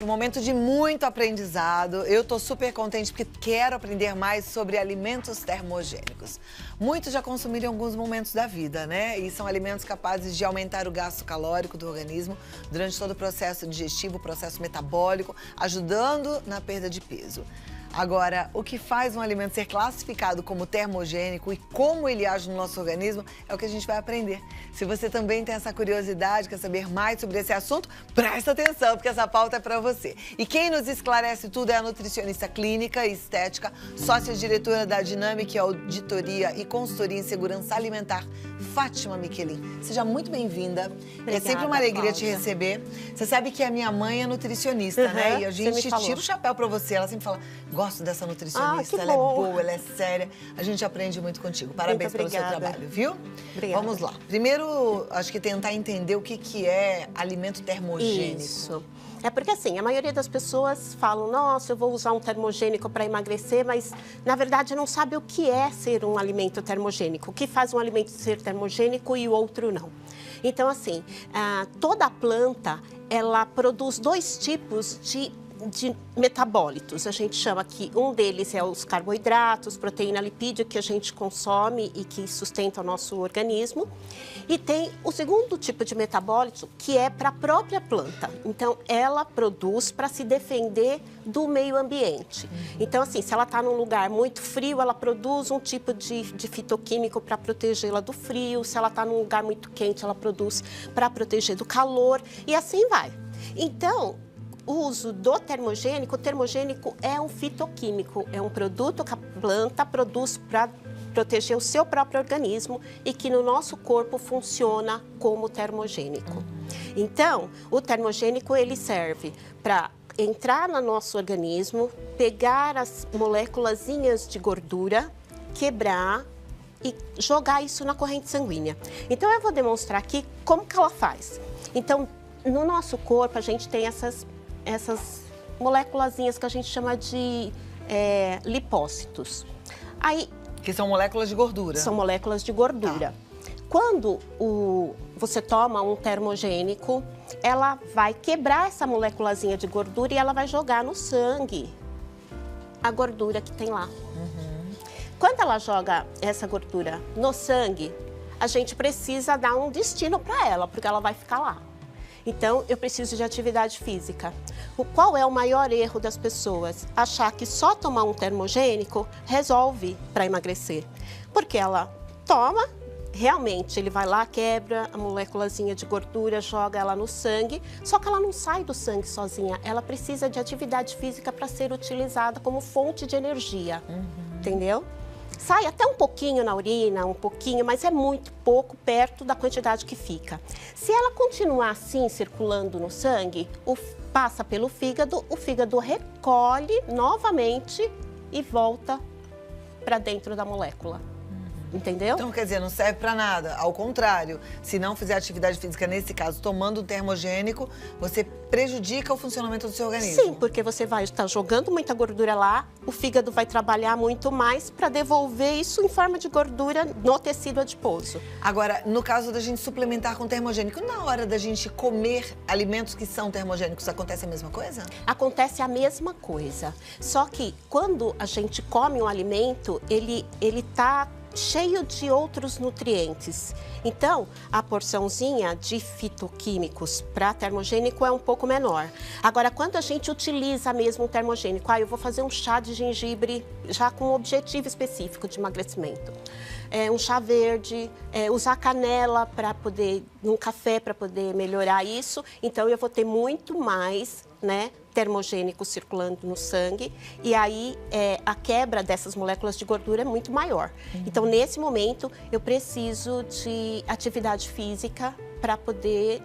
Um momento de muito aprendizado. Eu tô super contente porque quero aprender mais sobre alimentos termogênicos. Muitos já consumiram em alguns momentos da vida, né? E são alimentos capazes de aumentar o gasto calórico do organismo durante todo o processo digestivo, o processo metabólico, ajudando na perda de peso. Agora, o que faz um alimento ser classificado como termogênico e como ele age no nosso organismo é o que a gente vai aprender. Se você também tem essa curiosidade, quer saber mais sobre esse assunto, presta atenção, porque essa pauta é para você. E quem nos esclarece tudo é a nutricionista clínica e estética, sócia-diretora da Dinâmica Auditoria e Consultoria em Segurança Alimentar, Fátima Miquelin. Seja muito bem-vinda. É sempre uma alegria te receber. Você sabe que a minha mãe é nutricionista, né? E a gente tira o chapéu para você. Ela sempre fala, gosto dessa nutricionista, ela é boa, ela é séria. A gente aprende muito contigo. Parabéns pelo seu trabalho, viu? Obrigada. Vamos lá. Primeiro, acho que tentar entender o que é alimento termogênico. Isso. É porque assim, a maioria das pessoas falam, nossa, eu vou usar um termogênico para emagrecer, mas na verdade não sabe o que é ser um alimento termogênico, o que faz um alimento ser termogênico e o outro não. Então assim, toda planta, ela produz dois tipos de metabólitos. A gente chama que um deles é os carboidratos, proteína, lipídio que a gente consome e que sustenta o nosso organismo. E tem o segundo tipo de metabólito que é para a própria planta. Então, ela produz para se defender do meio ambiente. Então, assim, se ela está num lugar muito frio, ela produz um tipo de fitoquímico para protegê-la do frio. Se ela está num lugar muito quente, ela produz para proteger do calor. E assim vai. Então, o uso do termogênico, o termogênico é um fitoquímico, é um produto que a planta produz para proteger o seu próprio organismo e que no nosso corpo funciona como termogênico. Então, o termogênico ele serve para entrar no nosso organismo, pegar as moléculazinhas de gordura, quebrar e jogar isso na corrente sanguínea. Então, eu vou demonstrar aqui como que ela faz. Então, no nosso corpo, a gente tem essas moléculazinhas que a gente chama de lipócitos. Aí, que são moléculas de gordura. São moléculas de gordura. Quando você toma um termogênico, ela vai quebrar essa moléculazinha de gordura e ela vai jogar no sangue a gordura que tem lá. Quando ela joga essa gordura no sangue, a gente precisa dar um destino para ela, porque ela vai ficar lá. Então, eu preciso de atividade física. Qual é o maior erro das pessoas? Achar que só tomar um termogênico resolve para emagrecer. Porque ela toma, realmente, ele vai lá, quebra a moléculazinha de gordura, joga ela no sangue, só que ela não sai do sangue sozinha. Ela precisa de atividade física para ser utilizada como fonte de energia. Entendeu? Sai até um pouquinho na urina, um pouquinho, mas é muito pouco perto da quantidade que fica. Se ela continuar assim, circulando no sangue, passa pelo fígado, o fígado recolhe novamente e volta para dentro da molécula. Entendeu? Então, quer dizer, não serve para nada. Ao contrário, se não fizer atividade física, nesse caso, tomando um termogênico, você prejudica o funcionamento do seu organismo. Sim, porque você vai estar jogando muita gordura lá, o fígado vai trabalhar muito mais para devolver isso em forma de gordura no tecido adiposo. Agora, no caso da gente suplementar com termogênico, na hora da gente comer alimentos que são termogênicos, acontece a mesma coisa? Acontece a mesma coisa. Só que quando a gente come um alimento, ele tá cheio de outros nutrientes. Então, a porçãozinha de fitoquímicos para termogênico é um pouco menor. Agora, quando a gente utiliza mesmo um termogênico, eu vou fazer um chá de gengibre já com um objetivo específico de emagrecimento. Um chá verde, usar canela para poder, num café para poder melhorar isso. Então, eu vou ter muito mais, né, termogênico circulando no sangue e aí a quebra dessas moléculas de gordura é muito maior. Então, nesse momento, eu preciso de atividade física para poder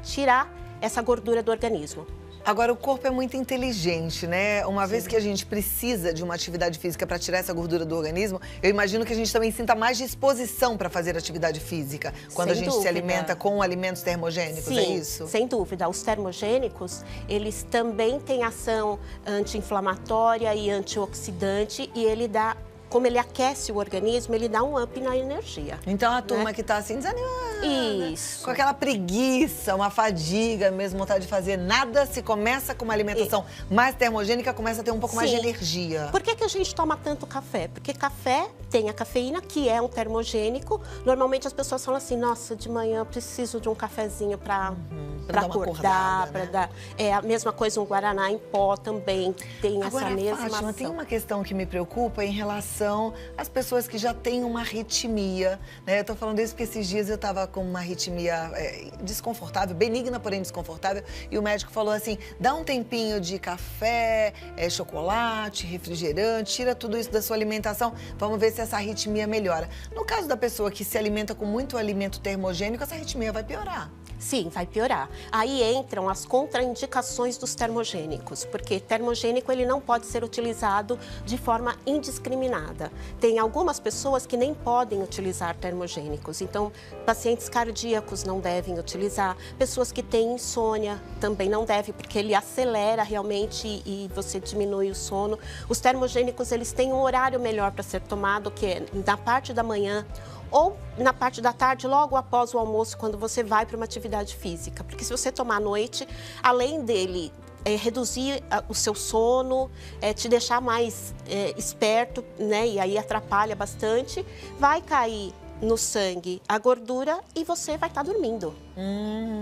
tirar essa gordura do organismo. Agora, o corpo é muito inteligente, né? Uma vez que a gente precisa de uma atividade física para tirar essa gordura do organismo, eu imagino que a gente também sinta mais disposição para fazer atividade física quando a gente se alimenta com alimentos termogênicos, é isso? Sem dúvida. Os termogênicos, eles também têm ação anti-inflamatória e antioxidante e ele dá como ele aquece o organismo, ele dá um up na energia. Então a turma que tá assim desanimada, Isso. com aquela preguiça, uma fadiga, mesmo vontade de fazer nada, se começa com uma alimentação mais termogênica, começa a ter um pouco mais de energia. Por que a gente toma tanto café? Porque café tem a cafeína, que é um termogênico. Normalmente as pessoas falam assim, nossa, de manhã eu preciso de um cafezinho para acordar, para dar... É a mesma coisa, um guaraná em pó também tem Agora, essa mesma Fátima, ação. tem uma questão que me preocupa em relação às pessoas que já têm uma arritmia, né? Eu tô falando isso porque esses dias eu tava com uma arritmia desconfortável, benigna, porém desconfortável, e o médico falou assim, dá um tempinho de café, chocolate, refrigerante, tira tudo isso da sua alimentação, vamos ver se essa arritmia melhora. No caso da pessoa que se alimenta com muito alimento termogênico, essa arritmia vai piorar. Sim, vai piorar. Aí entram as contraindicações dos termogênicos, porque termogênico ele não pode ser utilizado de forma indiscriminada. Tem algumas pessoas que nem podem utilizar termogênicos, então pacientes cardíacos não devem utilizar, pessoas que têm insônia também não devem, porque ele acelera realmente e você diminui o sono. Os termogênicos eles têm um horário melhor para ser tomado, que é na parte da manhã, ou na parte da tarde, logo após o almoço, quando você vai para uma atividade física. Porque se você tomar à noite, além dele reduzir o seu sono, te deixar mais esperto, né? E aí atrapalha bastante, vai cair no sangue a gordura e você vai estar dormindo.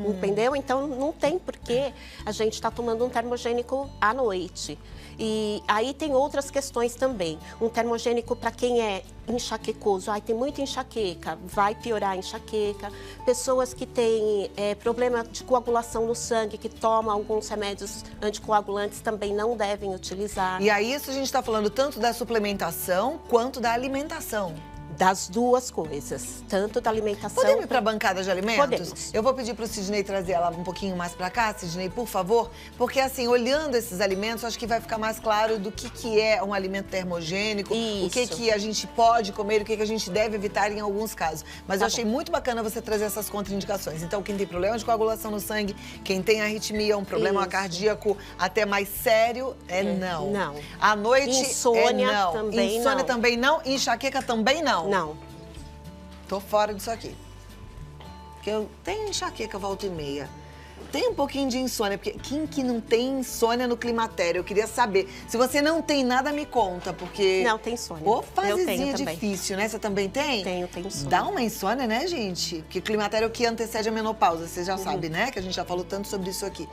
Entendeu? Então não tem porquê a gente estar tomando um termogênico à noite. E aí tem outras questões também. Um termogênico para quem é enxaquecoso, tem muita enxaqueca, vai piorar a enxaqueca. Pessoas que têm problema de coagulação no sangue, que tomam alguns remédios anticoagulantes, também não devem utilizar. E aí isso a gente está falando tanto da suplementação quanto da alimentação. Das duas coisas, tanto da alimentação... Podemos ir para a bancada de alimentos? Podemos. Eu vou pedir para o Sidney trazer ela um pouquinho mais para cá, Sidney, por favor. Porque assim, olhando esses alimentos, acho que vai ficar mais claro do que é um alimento termogênico, Isso. o que a gente pode comer, o que a gente deve evitar em alguns casos. Mas eu achei muito bacana você trazer essas contraindicações. Então, quem tem problema de coagulação no sangue, quem tem arritmia, um problema cardíaco até mais sério, não. Não. À noite, insônia não. também Insônia não. também não. Enxaqueca também não. Não. Tô fora disso aqui. Porque eu tenho enxaqueca volta e meia. Tem um pouquinho de insônia, porque quem que não tem insônia no climatério? Eu queria saber. Se você não tem nada, me conta, porque... Não, tem insônia. Ô, fasezinha também. difícil, né? Você também tem? Tenho insônia. Dá uma insônia, né, gente? Porque climatério é o que antecede a menopausa, você já sabe, né? Que a gente já falou tanto sobre isso aqui.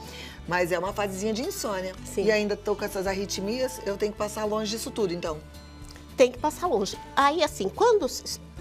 Mas é uma fasezinha de insônia. Sim. E ainda tô com essas arritmias, eu tenho que passar longe disso tudo, então. Tem que passar longe. Aí, assim, quando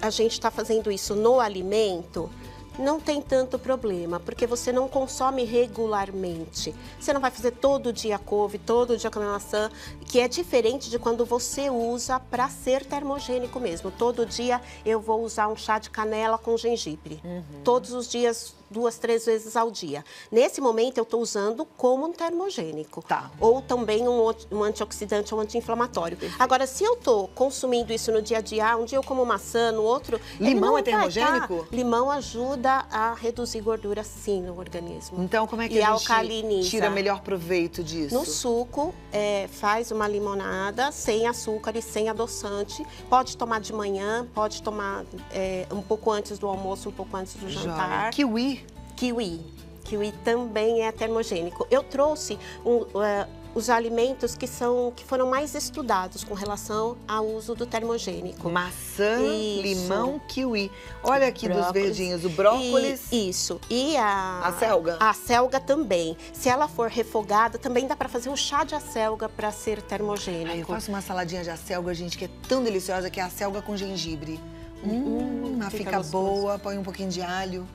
a gente está fazendo isso no alimento, não tem tanto problema, porque você não consome regularmente. Você não vai fazer todo dia couve, todo dia comer maçã, que é diferente de quando você usa para ser termogênico mesmo. Todo dia eu vou usar um chá de canela com gengibre. Todos os dias, 2, 3 vezes ao dia. Nesse momento, eu estou usando como um termogênico. Tá. Ou também um antioxidante ou anti-inflamatório. Agora, se eu estou consumindo isso no dia a dia, um dia eu como maçã, no outro... Limão não é termogênico? Limão ajuda a reduzir gordura, sim, no organismo. Então, como é que E a gente alcaliniza. tira melhor proveito disso? No suco, faz uma limonada sem açúcar e sem adoçante. Pode tomar de manhã, pode tomar um pouco antes do almoço, um pouco antes do jantar. Kiwi? Kiwi. Kiwi também é termogênico. Eu trouxe os alimentos que foram mais estudados com relação ao uso do termogênico. Maçã, Isso. limão, kiwi. Olha aqui dos Brócolis. verdinhos, o brócolis. Isso. E a selga? A selga também. Se ela for refogada, também dá para fazer um chá de acelga para ser termogênico. Aí eu faço uma saladinha de acelga, gente, que é tão deliciosa, que é a acelga com gengibre. Fica boa, põe um pouquinho de alho.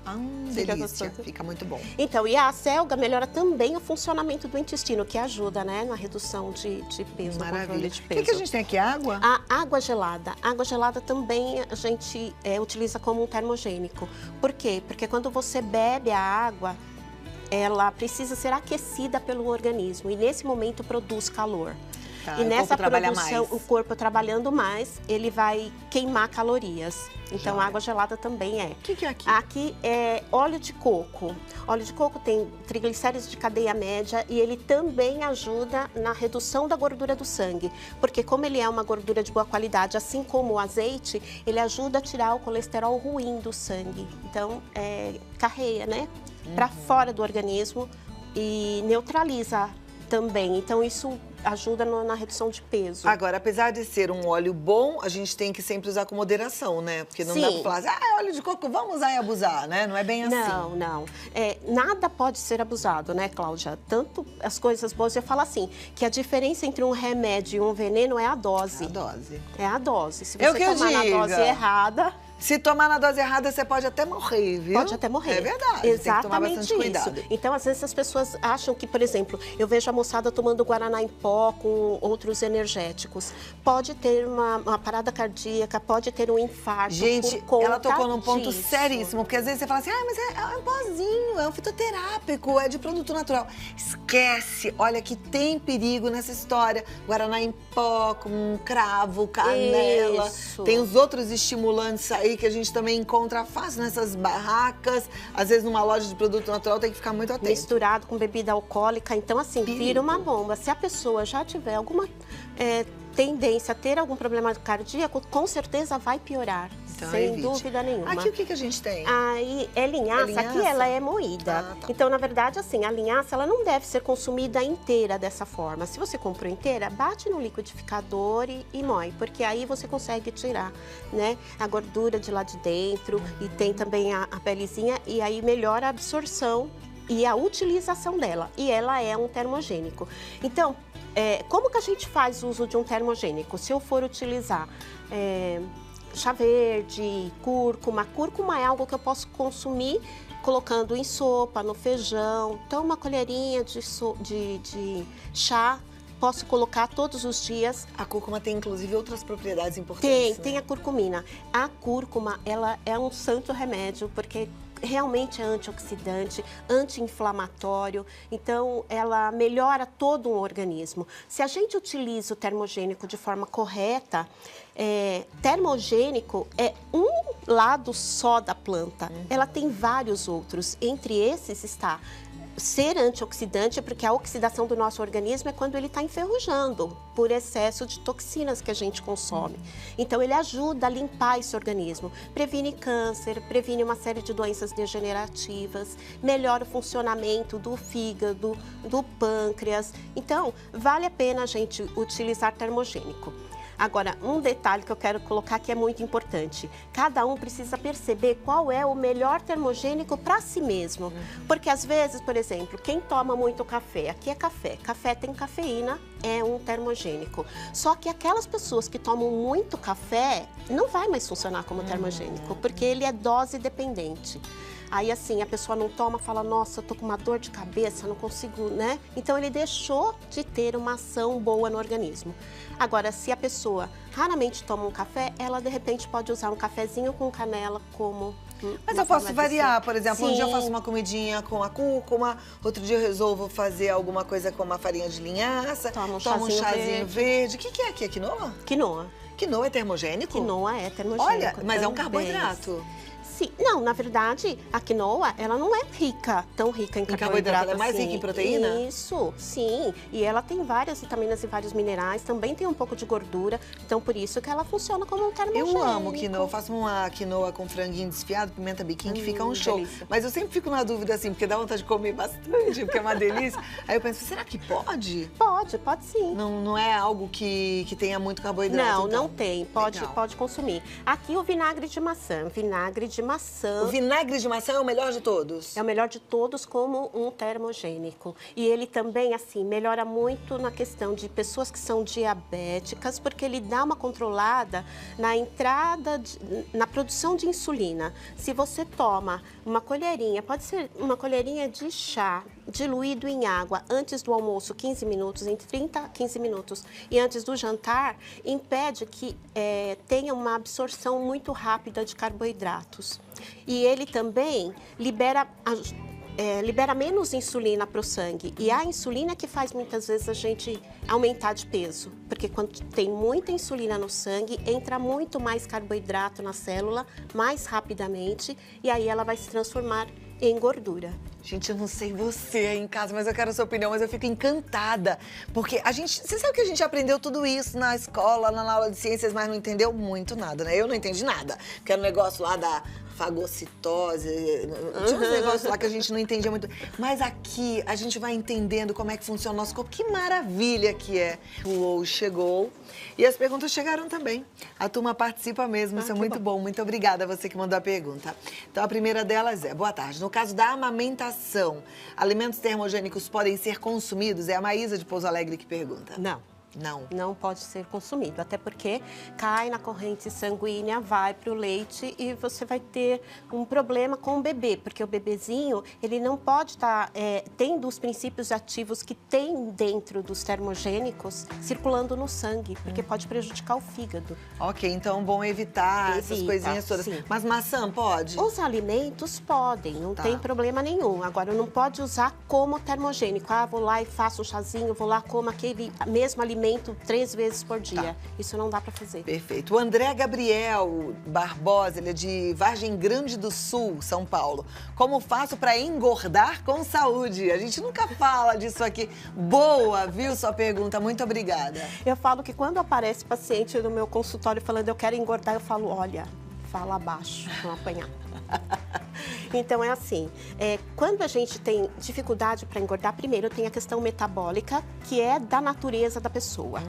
Fica Delícia, gostoso. fica muito bom. Então, e a acelga melhora também o funcionamento do intestino, que ajuda, né, na redução de peso, no controle Maravilha. de O peso. que a gente tem aqui? Água? A água gelada. A água gelada também a gente utiliza como um termogênico. Por quê? Porque quando você bebe a água, ela precisa ser aquecida pelo organismo e nesse momento produz calor. Tá, e nessa produção, mais. o corpo trabalhando mais, ele vai queimar calorias. Então, a água gelada também é. O que é aqui? Aqui é óleo de coco. Óleo de coco tem triglicéridos de cadeia média e ele também ajuda na redução da gordura do sangue. Porque como ele é uma gordura de boa qualidade, assim como o azeite, ele ajuda a tirar o colesterol ruim do sangue. Então, carreia, né? Para fora do organismo e neutraliza também. Então, isso ajuda na redução de peso. Agora, apesar de ser um óleo bom, a gente tem que sempre usar com moderação, né? Porque não dá pra falar assim, é óleo de coco, vamos usar e abusar, né? Não é bem assim. Não. Nada pode ser abusado, né, Cláudia? Tanto as coisas boas, eu falo assim, que a diferença entre um remédio e um veneno é a dose. A dose. É a dose. Se você tomar na dose errada... Se tomar na dose errada, você pode até morrer, viu? Pode até morrer. É verdade. Exatamente tem que tomar bastante cuidado. Isso. Então, às vezes, as pessoas acham que, por exemplo, eu vejo a moçada tomando Guaraná em pó com outros energéticos. Pode ter uma parada cardíaca, pode ter um infarto. Gente, por conta ela tocou num ponto disso. seríssimo, porque às vezes você fala assim, mas é um pozinho, é um fitoterápico, é de produto natural. Esquece, olha que tem perigo nessa história. Guaraná em pó, com cravo, canela. Isso. Tem os outros estimulantes aí que a gente também encontra fácil nessas barracas. Às vezes numa loja de produto natural tem que ficar muito atento. Misturado com bebida alcoólica, então assim, perigo. vira uma bomba. Se a pessoa já tiver alguma tendência a ter algum problema cardíaco, com certeza vai piorar. Então, sem dúvida nenhuma. Aqui o que a gente tem? Aí é linhaça, linhaça? aqui ela é moída. Tá. Então, na verdade, assim, a linhaça ela não deve ser consumida inteira dessa forma. Se você comprou inteira, bate no liquidificador e moe, porque aí você consegue tirar, né, a gordura de lá de dentro e tem também a pelezinha e aí melhora a absorção e a utilização dela. E ela é um termogênico. Então, como que a gente faz uso de um termogênico? Se eu for utilizar chá verde, cúrcuma. Cúrcuma é algo que eu posso consumir colocando em sopa, no feijão. Então, uma colherinha de chá, posso colocar todos os dias. A cúrcuma tem, inclusive, outras propriedades importantes. Tem a curcumina. A cúrcuma, ela é um santo remédio, porque realmente é antioxidante, anti-inflamatório, então ela melhora todo um organismo. Se a gente utiliza o termogênico de forma correta, termogênico é um lado só da planta, ela tem vários outros, entre esses está ser antioxidante, porque a oxidação do nosso organismo é quando ele está enferrujando por excesso de toxinas que a gente consome. Então, ele ajuda a limpar esse organismo, previne câncer, previne uma série de doenças degenerativas, melhora o funcionamento do fígado, do pâncreas. Então, vale a pena a gente utilizar termogênico. Agora, um detalhe que eu quero colocar que é muito importante. Cada um precisa perceber qual é o melhor termogênico para si mesmo. Porque às vezes, por exemplo, quem toma muito café, aqui é café. Café tem cafeína, é um termogênico. Só que aquelas pessoas que tomam muito café, não vai mais funcionar como termogênico, porque ele é dose dependente. Aí, assim, a pessoa não toma, fala, nossa, eu tô com uma dor de cabeça, não consigo, né? Então, ele deixou de ter uma ação boa no organismo. Agora, se a pessoa raramente toma um café, ela, de repente, pode usar um cafezinho com canela como... Mas eu posso variar, por exemplo, um dia eu Sim. faço uma comidinha com a cúrcuma, outro dia eu resolvo fazer alguma coisa com uma farinha de linhaça, Toma um tomo um chazinho chazinho verde. O que é aqui? É quinoa? Quinoa. Quinoa é termogênico? Quinoa é termogênico. Olha, mas é um também. carboidrato. Sim, não, na verdade, a quinoa, ela não é tão rica em carboidrato. Ela é mais assim. rica em proteína? Isso, sim. E ela tem várias vitaminas e vários minerais, também tem um pouco de gordura, então por isso que ela funciona como um termogênico. Eu amo quinoa, eu faço uma quinoa com franguinho desfiado, pimenta biquinho, que fica um show. Delícia. Mas eu sempre fico na dúvida assim, porque dá vontade de comer bastante, porque é uma delícia. Aí eu penso, será que pode? Pode sim. Não é algo que tenha muito carboidrato? Não, então? não tem. Legal. Pode consumir. Aqui o vinagre de maçã. Vinagre de maçã. O vinagre de maçã é o melhor de todos? É o melhor de todos como um termogênico. E ele também, assim, melhora muito na questão de pessoas que são diabéticas, porque ele dá uma controlada na entrada, na produção de insulina. Se você toma uma colherinha, pode ser uma colherinha de chá diluído em água antes do almoço, 15 minutos, entre 30 a 15 minutos, e antes do jantar, impede que tenha uma absorção muito rápida de carboidratos. E ele também libera libera menos insulina para o sangue. E a insulina que faz muitas vezes a gente aumentar de peso. Porque quando tem muita insulina no sangue, entra muito mais carboidrato na célula, mais rapidamente, e aí ela vai se transformar em gordura. Gente, eu não sei você aí em casa, mas eu quero a sua opinião, mas eu fico encantada. Porque você sabe que a gente aprendeu tudo isso na escola, na aula de ciências, mas não entendeu muito nada, né? Eu não entendi nada. Porque era um negócio lá da fagocitose, tinha uns negócios lá que a gente não entendia muito. Mas aqui a gente vai entendendo como é que funciona o nosso corpo. Que maravilha que é. O UOL chegou e as perguntas chegaram também. A turma participa mesmo, isso é muito bom. Muito obrigada a você que mandou a pergunta. Então a primeira delas é, boa tarde, no caso da amamentação, alimentos termogênicos podem ser consumidos? É a Maísa de Pouso Alegre que pergunta. Não. Não. Não pode ser consumido, até porque cai na corrente sanguínea, vai para o leite e você vai ter um problema com o bebê, porque o bebezinho, ele não pode estar tendo os princípios ativos que tem dentro dos termogênicos circulando no sangue, porque pode prejudicar o fígado. Ok, então bom evitar essas coisinhas todas. Sim. Mas maçã pode? Os alimentos podem, não tem problema nenhum. Agora, não pode usar como termogênico. Ah, vou lá e faço um chazinho, vou lá, como aquele mesmo alimento 3 vezes por dia. Isso não dá para fazer. Perfeito. O André Gabriel Barbosa, ele é de Vargem Grande do Sul, São Paulo. Como faço para engordar com saúde? A gente nunca fala disso aqui. Boa, viu sua pergunta? Muito obrigada. Eu falo que quando aparece paciente no meu consultório falando eu quero engordar, eu falo, olha, fala abaixo, não apanhar. Então, é assim, quando a gente tem dificuldade para engordar, primeiro tem a questão metabólica, que é da natureza da pessoa.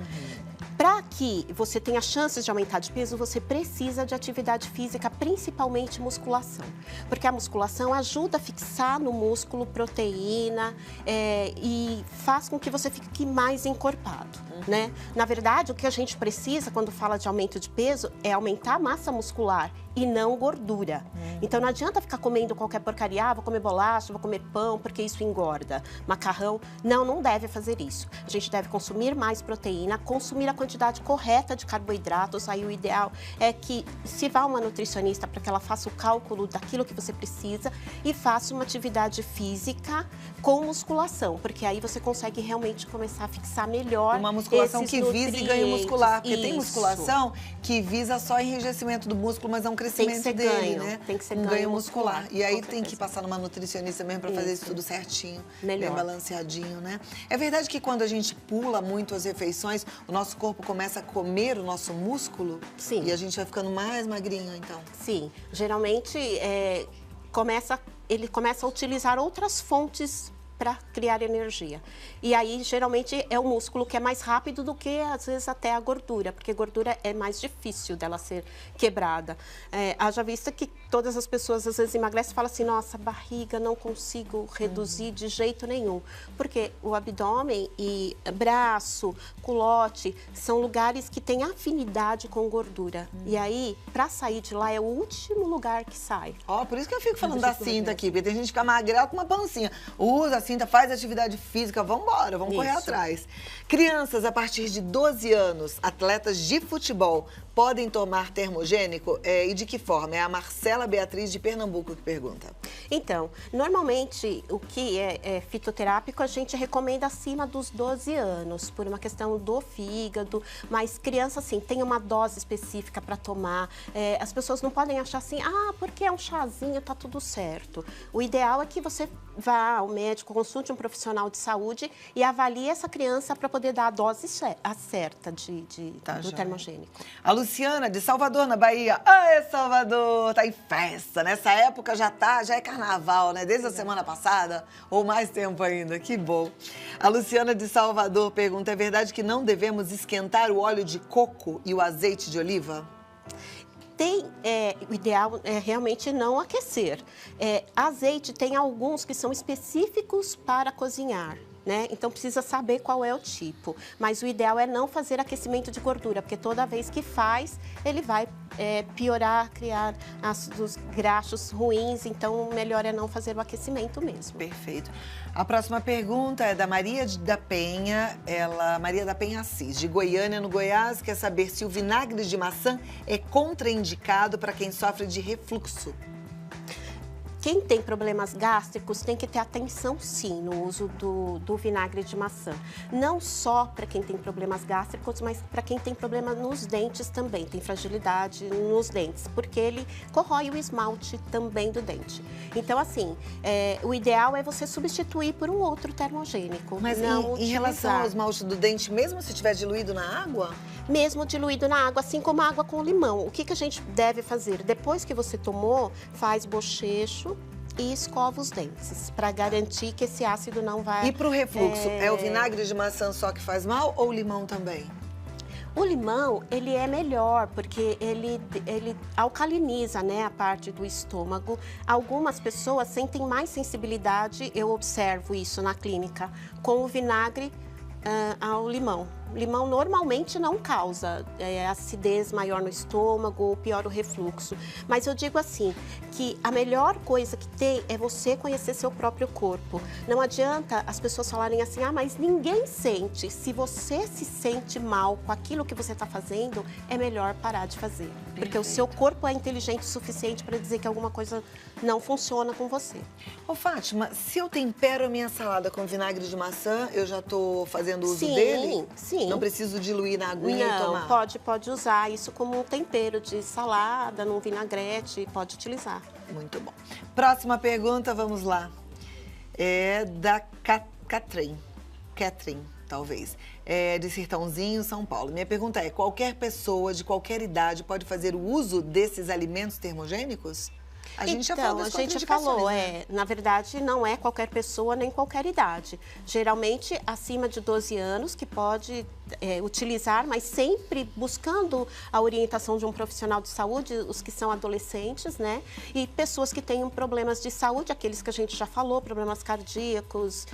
Para que você tenha chances de aumentar de peso, você precisa de atividade física, principalmente musculação. Porque a musculação ajuda a fixar no músculo proteína e faz com que você fique mais encorpado, né? Na verdade, o que a gente precisa quando fala de aumento de peso é aumentar a massa muscular e não gordura. Então não adianta ficar comendo qualquer porcaria, vou comer bolacha, vou comer pão, porque isso engorda. Macarrão, não deve fazer isso. A gente deve consumir mais proteína, consumir a quantidade correta de carboidratos. Aí o ideal é que se vá uma nutricionista para que ela faça o cálculo daquilo que você precisa e faça uma atividade física com musculação, porque aí você consegue realmente começar a fixar melhor uma musculação que visa e ganho muscular, porque tem musculação que visa só enrijecimento do músculo, mas é um crescimento dele, né? Tem que ser ganho muscular. E aí tem que passar numa nutricionista mesmo para fazer isso tudo certinho, melhor, bem balanceadinho, né? É verdade que quando a gente pula muito as refeições, o nosso corpo começa a comer o nosso músculo? Sim. E a gente vai ficando mais magrinho, então? Sim. Geralmente, ele começa a utilizar outras fontes para criar energia. E aí, geralmente, é o músculo que é mais rápido do que, às vezes, até a gordura, porque a gordura é mais difícil dela ser quebrada. Haja vista que todas as pessoas, às vezes, emagrecem e falam assim, nossa, barriga, não consigo reduzir de jeito nenhum. Porque o abdômen e braço, culote, são lugares que têm afinidade com gordura. E aí, para sair de lá, é o último lugar que sai. Por isso que eu fico falando da cinta aqui, porque tem gente que fica magrela com uma pancinha. Usa a cinta, faz atividade física, vamos embora, vamos correr atrás. Crianças a partir de 12 anos, atletas de futebol, podem tomar termogênico? E de que forma? É a Marcela Beatriz de Pernambuco que pergunta. Então, normalmente o que é fitoterápico a gente recomenda acima dos 12 anos, por uma questão do fígado, mas criança, assim, tem uma dose específica para tomar. As pessoas não podem achar assim, porque é um chazinho, tá tudo certo. O ideal é que você vá ao médico, consulte um profissional de saúde e avalie essa criança para poder dar a dose certa do termogênico. A Luciana, de Salvador, na Bahia. Ai, Salvador, tá em festa. Nessa época já é carnaval, né? Desde a semana passada, ou mais tempo ainda. Que bom. A Luciana, de Salvador, pergunta, é verdade que não devemos esquentar o óleo de coco e o azeite de oliva? O ideal é realmente não aquecer. Azeite tem alguns que são específicos para cozinhar, né? Então precisa saber qual é o tipo. Mas o ideal é não fazer aquecimento de gordura, porque toda vez que faz, ele vai piorar, criar ácidos graxos ruins. Então o melhor é não fazer o aquecimento mesmo. Perfeito. A próxima pergunta é da Maria da Penha, Maria da Penha Assis, de Goiânia, no Goiás, quer saber se o vinagre de maçã é contraindicado para quem sofre de refluxo. quem tem problemas gástricos tem que ter atenção, sim, no uso do vinagre de maçã. Não só para quem tem problemas gástricos, mas para quem tem problema nos dentes também, tem fragilidade nos dentes, porque ele corrói o esmalte também do dente. Então, assim, o ideal é você substituir por um outro termogênico. Mas em relação ao esmalte do dente, mesmo se estiver diluído na água? Mesmo diluído na água, assim como a água com limão. O que a gente deve fazer? Depois que você tomou, faz bochecho e escova os dentes, para garantir que esse ácido não vai... E para o refluxo, é o vinagre de maçã só que faz mal ou o limão também? O limão, ele é melhor, porque ele alcaliniza, né, a parte do estômago. Algumas pessoas sentem mais sensibilidade, eu observo isso na clínica, com o vinagre ao limão. Limão normalmente não causa acidez maior no estômago ou pior o refluxo. Mas eu digo assim, que a melhor coisa que tem é você conhecer seu próprio corpo. Não adianta as pessoas falarem assim, mas ninguém sente. Se você se sente mal com aquilo que você está fazendo, é melhor parar de fazer. Perfeito. Porque o seu corpo é inteligente o suficiente para dizer que alguma coisa não funciona com você. Ô, Fátima, se eu tempero a minha salada com vinagre de maçã, eu já estou fazendo uso dele? Sim. Não preciso diluir na aguinha e tomar? Não, pode usar isso como um tempero de salada, num vinagrete, pode utilizar. Muito bom. Próxima pergunta, vamos lá. É da Catherine, talvez. É de Sertãozinho, São Paulo. Minha pergunta é, qualquer pessoa de qualquer idade pode fazer o uso desses alimentos termogênicos? A gente já falou das contraindicações, né? Na verdade, não é qualquer pessoa nem qualquer idade. Geralmente, acima de 12 anos, que pode utilizar, mas sempre buscando a orientação de um profissional de saúde, os que são adolescentes, né? E pessoas que tenham problemas de saúde, aqueles que a gente já falou, problemas cardíacos,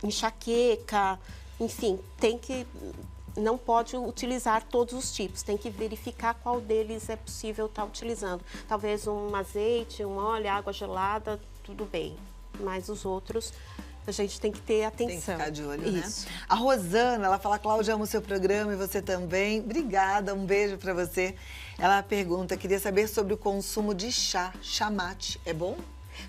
enxaqueca, enfim, não pode utilizar todos os tipos, tem que verificar qual deles é possível estar utilizando. Talvez um azeite, um óleo, água gelada, tudo bem, mas os outros a gente tem que ter atenção. Tem que ficar de olho, né? A Rosana, ela fala, Cláudia, amo o seu programa e você também. Obrigada, um beijo pra você. Ela pergunta, queria saber sobre o consumo de chá mate, é bom?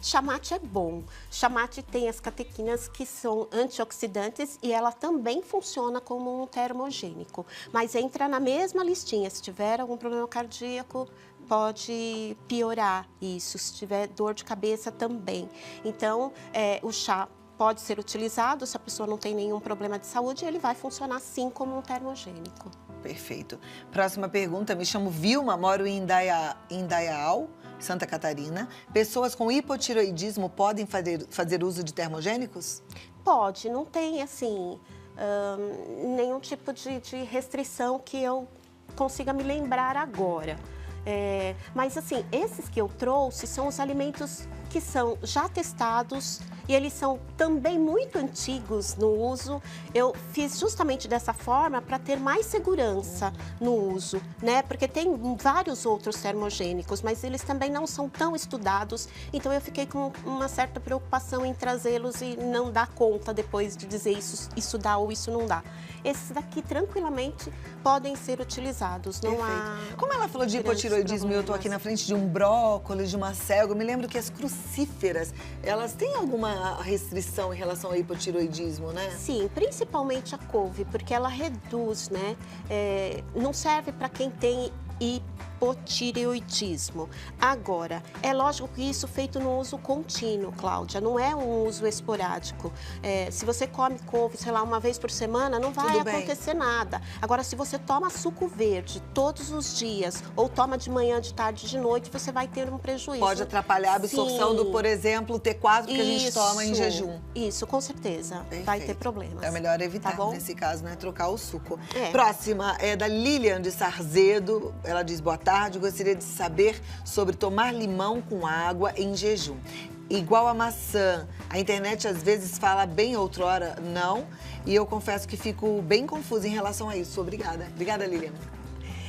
Chá mate é bom. Chá mate tem as catequinas que são antioxidantes e ela também funciona como um termogênico. Mas entra na mesma listinha. Se tiver algum problema cardíaco, pode piorar isso. Se tiver dor de cabeça, também. Então, o chá pode ser utilizado. Se a pessoa não tem nenhum problema de saúde, ele vai funcionar sim como um termogênico. Perfeito. Próxima pergunta, me chamo Vilma, moro em Indaial, Santa Catarina. Pessoas com hipotireoidismo podem fazer uso de termogênicos? Pode, não tem, assim, nenhum tipo de restrição que eu consiga me lembrar agora. Mas, assim, esses que eu trouxe são os alimentos que são já testados e eles são também muito antigos no uso. Eu fiz justamente dessa forma para ter mais segurança no uso, né? Porque tem vários outros termogênicos, mas eles também não são tão estudados. Então eu fiquei com uma certa preocupação em trazê-los e não dar conta depois de dizer isso dá ou isso não dá. Esses daqui tranquilamente podem ser utilizados. Não há... Como ela falou de hipotireoidismo e eu tô aqui na frente de um brócolis, de uma selga, eu me lembro que as crucíferas, elas têm alguma restrição em relação ao hipotireoidismo, né? Sim, principalmente a couve, porque ela reduz, né? Não serve para quem tem hipotireoidismo. Agora, é lógico que isso feito no uso contínuo, Cláudia, não é um uso esporádico. Se você come couve, sei lá, uma vez por semana, não vai acontecer nada. Agora, se você toma suco verde todos os dias, ou toma de manhã, de tarde, de noite, você vai ter um prejuízo. Pode atrapalhar a absorção do, por exemplo, T4 que a gente toma em jejum. Isso, com certeza. Perfeito. Vai ter problemas. É melhor evitar, nesse caso, né? Trocar o suco. Próxima é da Lilian de Sarzedo. Ela diz, boa tarde, gostaria de saber sobre tomar limão com água em jejum. Igual a maçã, a internet às vezes fala bem, outrora não. E eu confesso que fico bem confusa em relação a isso. Obrigada. Obrigada, Lilian.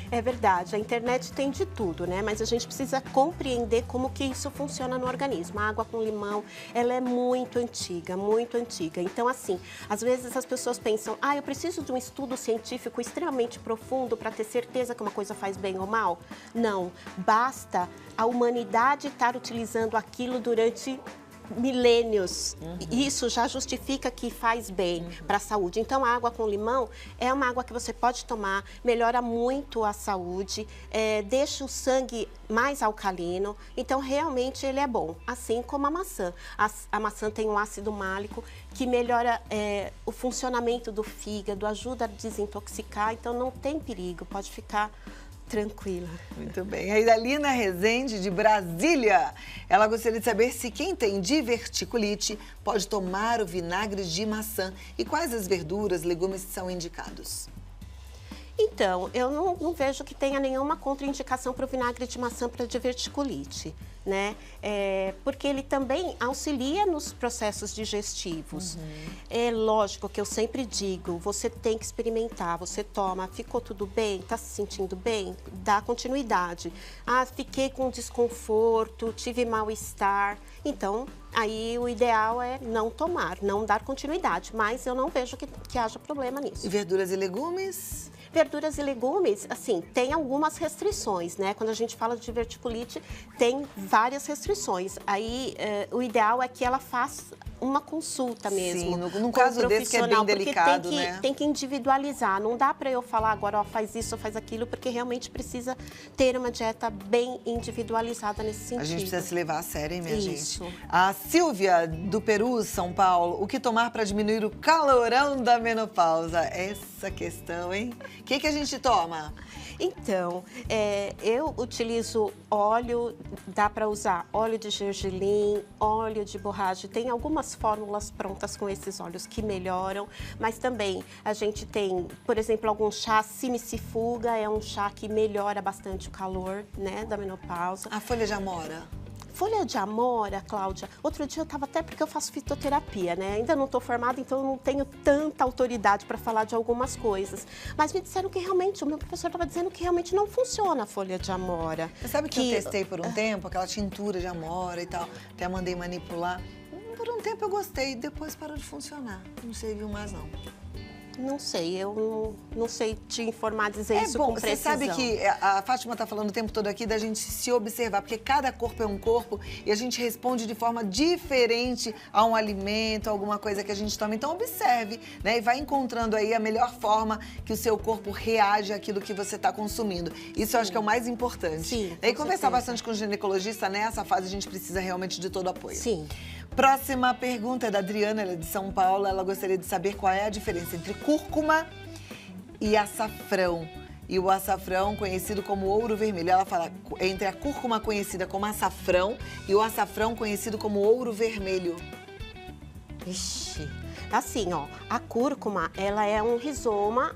É verdade, a internet tem de tudo, né? Mas a gente precisa compreender como que isso funciona no organismo. A água com limão, ela é muito antiga, muito antiga. Então, assim, às vezes as pessoas pensam, eu preciso de um estudo científico extremamente profundo para ter certeza que uma coisa faz bem ou mal. Não, basta a humanidade estar utilizando aquilo durante milênios. Isso já justifica que faz bem para a saúde. Então, a água com limão é uma água que você pode tomar, melhora muito a saúde, deixa o sangue mais alcalino. Então, realmente, ele é bom. Assim como a maçã. A maçã tem um ácido málico que melhora o funcionamento do fígado, ajuda a desintoxicar. Então, não tem perigo, pode ficar tranquila. Muito bem. A Idalina Rezende, de Brasília, ela gostaria de saber se quem tem diverticulite pode tomar o vinagre de maçã e quais as verduras, legumes são indicados. Então, eu não vejo que tenha nenhuma contraindicação para o vinagre de maçã para diverticulite, né? Porque ele também auxilia nos processos digestivos. É lógico que eu sempre digo, você tem que experimentar, você toma, ficou tudo bem, está se sentindo bem? Dá continuidade. Fiquei com desconforto, tive mal-estar. Então, aí o ideal é não tomar, não dar continuidade, mas eu não vejo que haja problema nisso. E verduras e legumes? Verduras e legumes, assim, tem algumas restrições, né? Quando a gente fala de diverticulite, tem várias restrições. Aí, o ideal é que ela faça uma consulta mesmo. Sim, num caso desse que é bem delicado, né? Tem que individualizar. Não dá para eu falar agora, faz isso ou faz aquilo, porque realmente precisa ter uma dieta bem individualizada nesse sentido. A gente precisa se levar a sério, hein, minha isso. gente? A Silvia, do Peru, São Paulo, o que tomar para diminuir o calorão da menopausa? Essa questão, hein? O que a gente toma? Então, eu utilizo óleo, dá para usar óleo de gergelim, óleo de borracha. Tem algumas fórmulas prontas com esses óleos que melhoram, mas também a gente tem, por exemplo, algum chá simicifuga, é um chá que melhora bastante o calor, né, da menopausa. A folha de amora? Folha de amora, Cláudia, outro dia eu estava até porque eu faço fitoterapia, né? Ainda não estou formada, então eu não tenho tanta autoridade para falar de algumas coisas. Mas me disseram que realmente, o meu professor estava dizendo que realmente não funciona a folha de amora. Você sabe que eu testei por um tempo, aquela tintura de amora e tal, até mandei manipular. Por um tempo eu gostei, depois parou de funcionar. Não serviu mais, não. Não sei, eu não sei te informar, dizer isso com precisão. Você sabe que a Fátima está falando o tempo todo aqui da gente se observar, porque cada corpo é um corpo e a gente responde de forma diferente a um alimento, a alguma coisa que a gente toma. Então observe, né? E vai encontrando aí a melhor forma que o seu corpo reage àquilo que você está consumindo. Isso eu acho que é o mais importante. Sim, e conversar bastante com o ginecologista, nessa fase a gente precisa realmente de todo apoio. Sim. Próxima pergunta é da Adriana, ela é de São Paulo. Ela gostaria de saber qual é a diferença entre cúrcuma e açafrão. E o açafrão, conhecido como ouro vermelho. Ela fala entre a cúrcuma, conhecida como açafrão, e o açafrão, conhecido como ouro vermelho. Ixi, assim, ó, a cúrcuma, ela é um rizoma,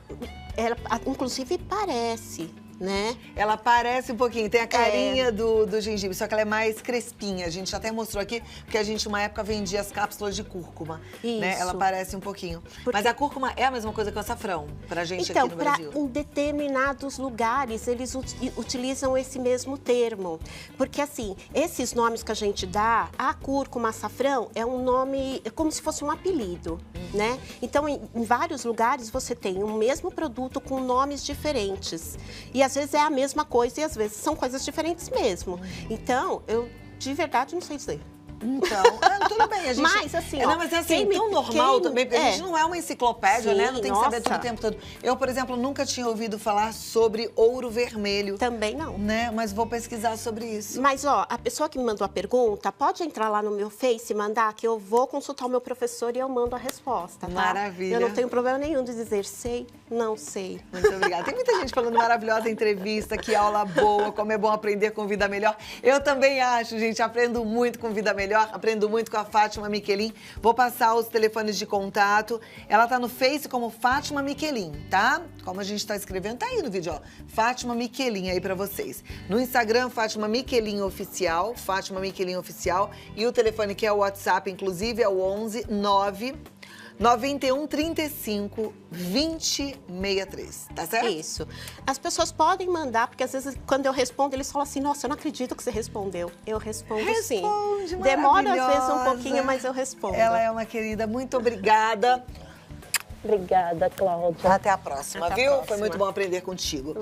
ela inclusive parece, né? Ela parece um pouquinho, tem a carinha do gengibre, só que ela é mais crespinha. A gente até mostrou aqui, porque a gente, uma época, vendia as cápsulas de cúrcuma. Isso. Né? Ela parece um pouquinho. Mas a cúrcuma é a mesma coisa que o açafrão, pra gente aqui no Brasil. Então, em determinados lugares, eles utilizam esse mesmo termo. Porque, assim, esses nomes que a gente dá, a cúrcuma, açafrão, é um nome, é como se fosse um apelido, né? Então, em vários lugares, você tem o mesmo produto com nomes diferentes. E às vezes é a mesma coisa e às vezes são coisas diferentes mesmo. Então, eu de verdade não sei dizer. Então, tudo bem, a gente... Mas, assim, ó... mas é assim, tão normal também, porque a gente não é uma enciclopédia, sim, né? Não tem que saber tudo o tempo todo. Eu, por exemplo, nunca tinha ouvido falar sobre ouro vermelho. Também não. Né? Mas vou pesquisar sobre isso. Mas, ó, a pessoa que me mandou a pergunta, pode entrar lá no meu Face e mandar, que eu vou consultar o meu professor e eu mando a resposta, tá? Maravilha. Eu não tenho problema nenhum de dizer sei, não sei. Muito obrigada. Tem muita gente falando maravilhosa entrevista, que aula boa, como é bom aprender com Vida Melhor. Eu também acho, gente, aprendo muito com Vida Melhor, aprendo muito com a Fátima Miquelin. Vou passar os telefones de contato. Ela tá no Face como Fátima Miquelin, tá? Como a gente tá escrevendo, tá aí no vídeo, ó. Fátima Miquelin aí pra vocês. No Instagram, Fátima Miquelin Oficial, Fátima Miquelin Oficial. E o telefone que é o WhatsApp, inclusive, é o 11 9 91 35 20 63, tá certo? Isso. As pessoas podem mandar, porque às vezes quando eu respondo, eles falam assim, nossa, eu não acredito que você respondeu. Eu respondo sim. Demora às vezes um pouquinho, mas eu respondo. Ela é uma querida, muito obrigada. Obrigada, Cláudia. Até a próxima, Até a viu? próxima. Foi muito bom aprender contigo.